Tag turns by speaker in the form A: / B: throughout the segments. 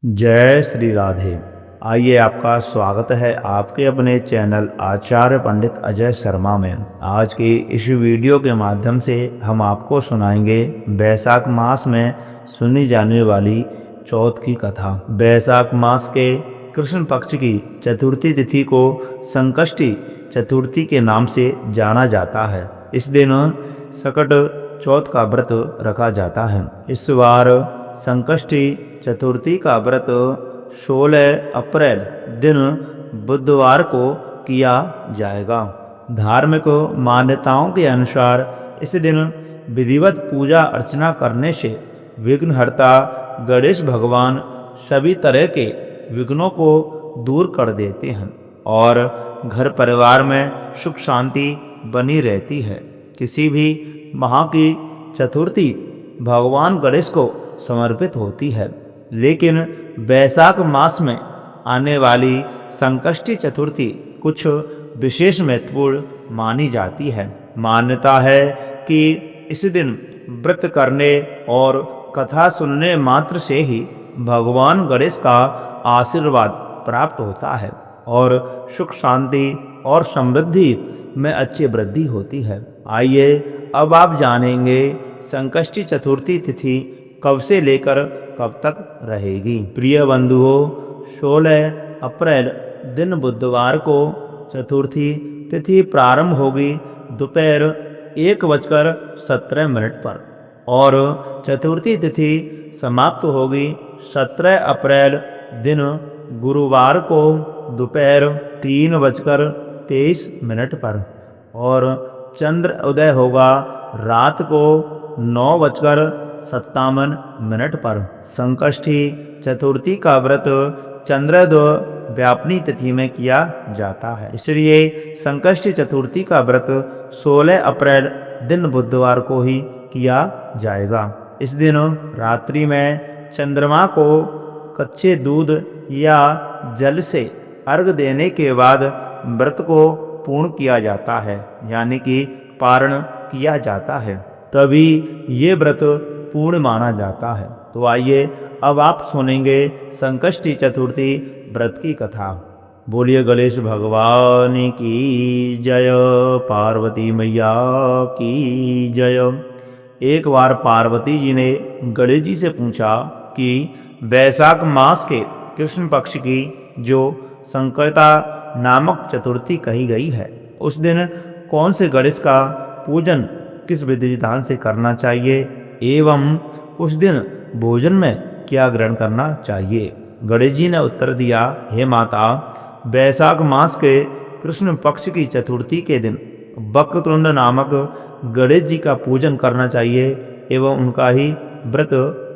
A: जय श्री राधे। आइए, आपका स्वागत है आपके अपने चैनल आचार्य पंडित अजय शर्मा में। आज की इस वीडियो के माध्यम से हम आपको सुनाएंगे बैसाख मास में सुनी जाने वाली चौथ की कथा। बैसाख मास के कृष्ण पक्ष की चतुर्थी तिथि को संकष्टी चतुर्थी के नाम से जाना जाता है। इस दिन सकट चौथ का व्रत रखा जाता है। इस बार संकष्टी चतुर्थी का व्रत 16 अप्रैल दिन बुधवार को किया जाएगा। धार्मिक मान्यताओं के अनुसार इस दिन विधिवत पूजा अर्चना करने से विघ्नहर्ता गणेश भगवान सभी तरह के विघ्नों को दूर कर देते हैं और घर परिवार में सुख शांति बनी रहती है। किसी भी माह की चतुर्थी भगवान गणेश को समर्पित होती है, लेकिन बैसाख मास में आने वाली संकष्टी चतुर्थी कुछ विशेष महत्वपूर्ण मानी जाती है। मान्यता है कि इस दिन व्रत करने और कथा सुनने मात्र से ही भगवान गणेश का आशीर्वाद प्राप्त होता है और सुख शांति और समृद्धि में अच्छी वृद्धि होती है। आइए, अब आप जानेंगे संकष्टी चतुर्थी तिथि कब से लेकर कब तक रहेगी। प्रिय बंधुओं, 16 अप्रैल दिन बुधवार को चतुर्थी तिथि प्रारंभ होगी दोपहर 1:17 पर और चतुर्थी तिथि समाप्त होगी 17 अप्रैल दिन गुरुवार को दोपहर 3:23 पर और चंद्र उदय होगा रात को 9:57 पर। संकष्टी चतुर्थी का व्रत चंद्रोदय व्यापनी तिथि में किया जाता है, इसलिए संकष्टी चतुर्थी का व्रत 16 अप्रैल दिन बुधवार को ही किया जाएगा। इस दिन रात्रि में चंद्रमा को कच्चे दूध या जल से अर्घ देने के बाद व्रत को पूर्ण किया जाता है, यानी कि पारण किया जाता है, तभी ये व्रत पूर्ण माना जाता है। तो आइए, अब आप सुनेंगे संकष्टी चतुर्थी व्रत की कथा। बोलिए गणेश भगवान की जय, पार्वती मैया की जय। एक बार पार्वती जी ने गणेश जी से पूछा कि बैसाख मास के कृष्ण पक्ष की जो संकटा नामक चतुर्थी कही गई है, उस दिन कौन से गणेश का पूजन किस विधि विधान से करना चाहिए एवं उस दिन भोजन में क्या ग्रहण करना चाहिए। गणेश जी ने उत्तर दिया, हे माता, बैसाख मास के कृष्ण पक्ष की चतुर्थी के दिन वक्रतुंड नामक गणेश जी का पूजन करना चाहिए एवं उनका ही व्रत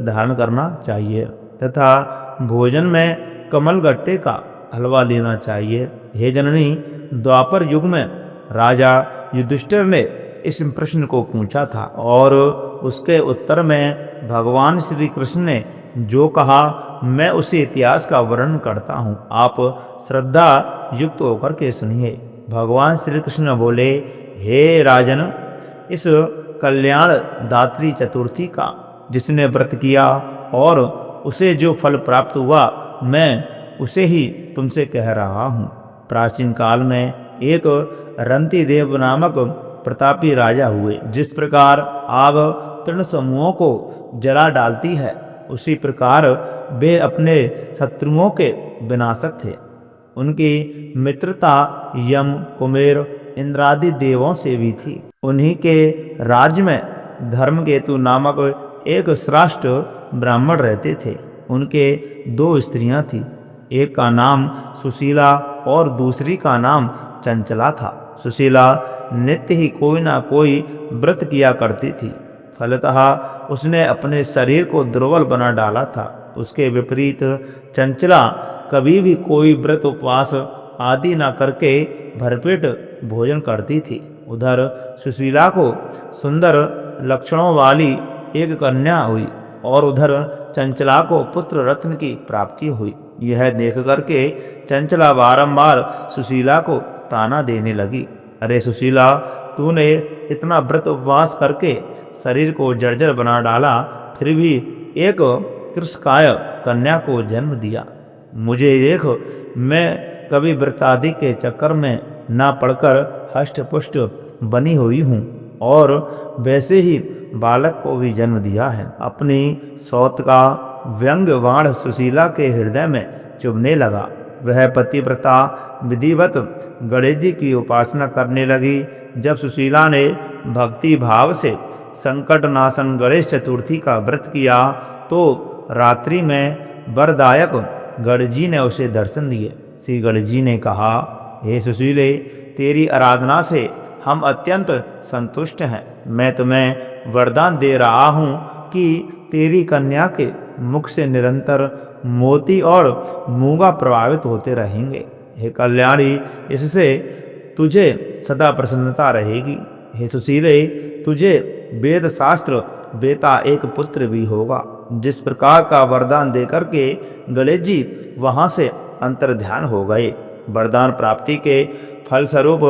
A: धारण करना चाहिए तथा भोजन में कमल गट्टे का हलवा लेना चाहिए। हे जननी, द्वापर युग में राजा युधिष्ठिर ने इस प्रश्न को पूछा था और उसके उत्तर में भगवान श्री कृष्ण ने जो कहा, मैं उसी इतिहास का वर्णन करता हूँ, आप श्रद्धा युक्त होकर के सुनिए। भगवान श्री कृष्ण बोले, हे राजन, इस कल्याण दात्री चतुर्थी का जिसने व्रत किया और उसे जो फल प्राप्त हुआ, मैं उसे ही तुमसे कह रहा हूँ। प्राचीन काल में एक रंती देव नामक प्रतापी राजा हुए। जिस प्रकार आग तृण समूहों को जला डालती है, उसी प्रकार वे अपने शत्रुओं के विनाशक थे। उनकी मित्रता यम, कुमेर, इंद्रादि देवों से भी थी। उन्हीं के राज्य में धर्मकेतु नामक एक श्रेष्ठ ब्राह्मण रहते थे। उनके 2 स्त्रियां थीं, एक का नाम सुशीला और दूसरी का नाम चंचला था। सुशीला नित्य ही कोई ना कोई व्रत किया करती थी, फलतः उसने अपने शरीर को दुर्बल बना डाला था। उसके विपरीत चंचला कभी भी कोई व्रत उपवास आदि न करके भरपेट भोजन करती थी। उधर सुशीला को सुंदर लक्षणों वाली एक कन्या हुई और उधर चंचला को पुत्र रत्न की प्राप्ति हुई। यह देख करके चंचला बारंबार सुशीला को ताना देने लगी, अरे सुशीला, तूने इतना व्रत उपवास करके शरीर को जर्जर बना डाला, फिर भी एक कृषकाय कन्या को जन्म दिया। मुझे देख, मैं कभी व्रतादि के चक्कर में ना पड़कर हष्ट पुष्ट बनी हुई हूँ और वैसे ही बालक को भी जन्म दिया है। अपनी सौत का व्यंग बाण सुशीला के हृदय में चुभने लगा। वह पतिव्रता विधिवत गणेश जी की उपासना करने लगी। जब सुशीला ने भक्ति भाव से संकटनाशन गणेश चतुर्थी का व्रत किया तो रात्रि में वरदायक गणेश जी ने उसे दर्शन दिए। श्री गणेश जी ने कहा, हे सुशीले, तेरी आराधना से हम अत्यंत संतुष्ट हैं। मैं तुम्हें वरदान दे रहा हूँ कि तेरी कन्या के मुख से निरंतर मोती और मूंगा प्रभावित होते रहेंगे। हे कल्याणी, इससे तुझे सदा प्रसन्नता रहेगी। हे सुशीले, तुझे वेद शास्त्र बेता एक पुत्र भी होगा। जिस प्रकार का वरदान देकर के गणेश जी वहाँ से अंतर्ध्यान हो गए। वरदान प्राप्ति के फलस्वरूप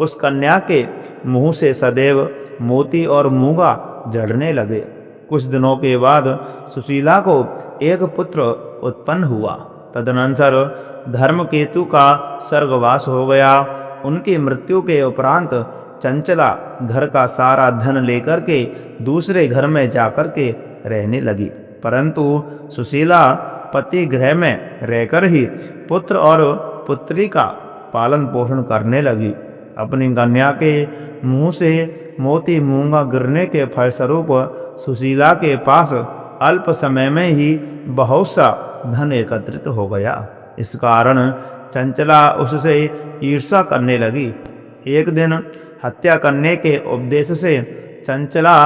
A: उस कन्या के मुंह से सदैव मोती और मूंगा झड़ने लगे। कुछ दिनों के बाद सुशीला को एक पुत्र उत्पन्न हुआ। तदनंतर धर्मकेतु का स्वर्गवास हो गया। उनकी मृत्यु के उपरांत चंचला घर का सारा धन लेकर के दूसरे घर में जाकर के रहने लगी। परंतु सुशीला पति गृह में रहकर ही पुत्र और पुत्री का पालन पोषण करने लगी। अपनी कन्या के मुंह से मोती मूंगा गिरने के फलस्वरूप सुशीला के पास अल्प समय में ही बहुत सा धन एकत्रित हो गया। इस कारण चंचला उससे ईर्ष्या करने लगी। एक दिन हत्या करने के उपदेश से चंचला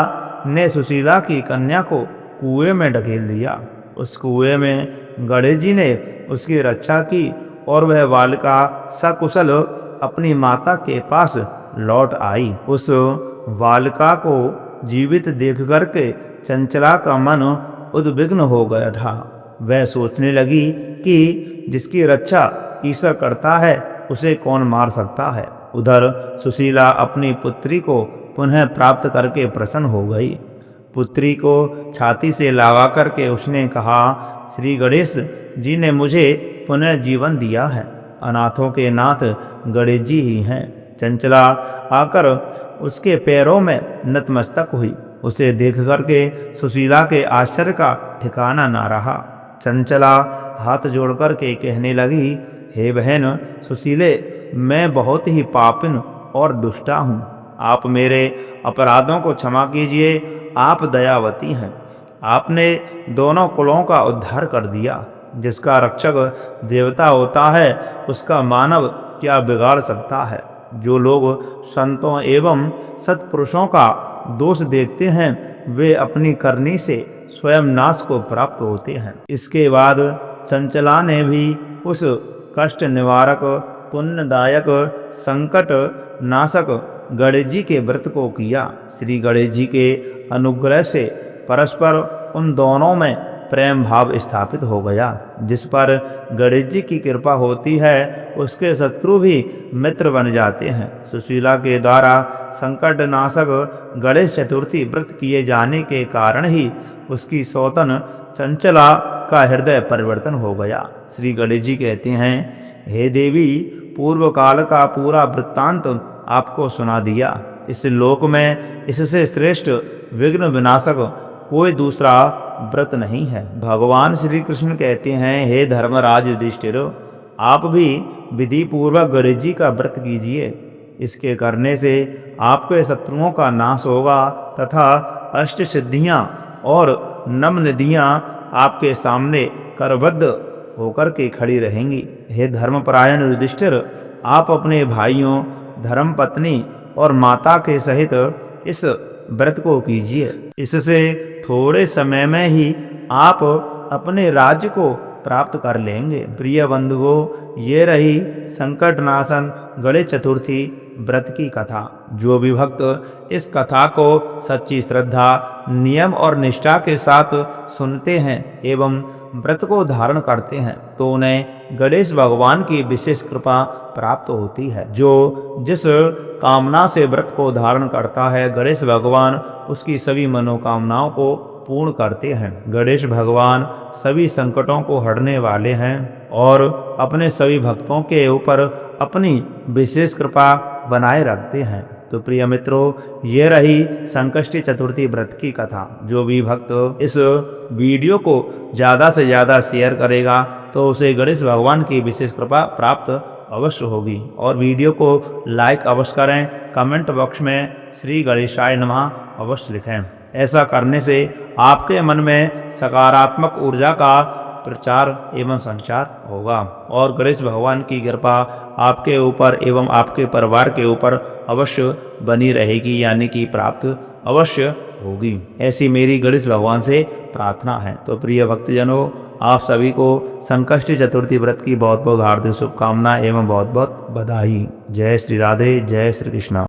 A: ने सुशीला की कन्या को कुएं में ढकेल दिया। उस कुएं में गणेश जी ने उसकी रक्षा की और वह बालिका सकुशल अपनी माता के पास लौट आई। उस बालिका को जीवित देख करके चंचला का मन उद्विग्न हो गया था। वह सोचने लगी कि जिसकी रक्षा ईश्वर करता है उसे कौन मार सकता है। उधर सुशीला अपनी पुत्री को पुनः प्राप्त करके प्रसन्न हो गई। पुत्री को छाती से लगा करके उसने कहा, श्री गणेश जी ने मुझे पुनः जीवन दिया है। अनाथों के नाथ गणेश जी ही हैं। चंचला आकर उसके पैरों में नतमस्तक हुई। उसे देख करके सुशीला के आश्चर्य का ठिकाना ना रहा। चंचला हाथ जोड़ करके कहने लगी, हे बहन सुशीले, मैं बहुत ही पापिन और दुष्टा हूँ। आप मेरे अपराधों को क्षमा कीजिए। आप दयावती हैं। आपने दोनों कुलों का उद्धार कर दिया। जिसका रक्षक देवता होता है उसका मानव क्या बिगाड़ सकता है। जो लोग संतों एवं सत्पुरुषों का दोष देखते हैं वे अपनी करनी से स्वयं नाश को प्राप्त होते हैं। इसके बाद चंचला ने भी उस कष्ट निवारक पुण्यदायक संकट नाशक गणेश जी के व्रत को किया। श्री गणेश जी के अनुग्रह से परस्पर उन दोनों में प्रेम भाव स्थापित हो गया। जिस पर गणेश जी की कृपा होती है उसके शत्रु भी मित्र बन जाते हैं। सुशीला के द्वारा संकट नाशक गणेश चतुर्थी व्रत किए जाने के कारण ही उसकी सौतन चंचला का हृदय परिवर्तन हो गया। श्री गणेश जी कहते हैं, हे देवी, पूर्व काल का पूरा वृत्तांत आपको सुना दिया। इस लोक में इससे श्रेष्ठ विघ्न विनाशक कोई दूसरा व्रत नहीं है। भगवान श्री कृष्ण कहते हैं, हे धर्मराज युधिष्ठिर, आप भी विधि पूर्वक गणेश जी का व्रत कीजिए। इसके करने से आपके शत्रुओं का नाश होगा तथा अष्ट सिद्धियां और नम निधियां आपके सामने करबद्ध होकर के खड़ी रहेंगी। हे धर्मपरायण युधिष्ठिर, आप अपने भाइयों, धर्मपत्नी और माता के सहित इस व्रत को कीजिए। इससे थोड़े समय में ही आप अपने राज्य को प्राप्त कर लेंगे। प्रिय बंधुओं, ये रही संकटनाशन गणेश चतुर्थी व्रत की कथा। जो भी भक्त इस कथा को सच्ची श्रद्धा, नियम और निष्ठा के साथ सुनते हैं एवं व्रत को धारण करते हैं तो उन्हें गणेश भगवान की विशेष कृपा प्राप्त होती है। जो जिस कामना से व्रत को धारण करता है गणेश भगवान उसकी सभी मनोकामनाओं को पूर्ण करते हैं। गणेश भगवान सभी संकटों को हरने वाले हैं और अपने सभी भक्तों के ऊपर अपनी विशेष कृपा बनाए रखते हैं। तो प्रिय मित्रों, ये रही संकष्टी चतुर्थी व्रत की कथा। जो भी भक्त इस वीडियो को ज़्यादा से ज़्यादा शेयर करेगा तो उसे गणेश भगवान की विशेष कृपा प्राप्त अवश्य होगी। और वीडियो को लाइक अवश्य करें, कमेंट बॉक्स में श्री गणेशाय नमः अवश्य लिखें। ऐसा करने से आपके मन में सकारात्मक ऊर्जा का प्रचार एवं संचार होगा और गणेश भगवान की कृपा आपके ऊपर एवं आपके परिवार के ऊपर अवश्य बनी रहेगी, यानी कि प्राप्त अवश्य होगी। ऐसी मेरी गणेश भगवान से प्रार्थना है। तो प्रिय भक्तजनों, आप सभी को संकष्टी चतुर्थी व्रत की बहुत बहुत हार्दिक शुभकामनाएं एवं बहुत बहुत बधाई। जय श्री राधे, जय श्री कृष्ण।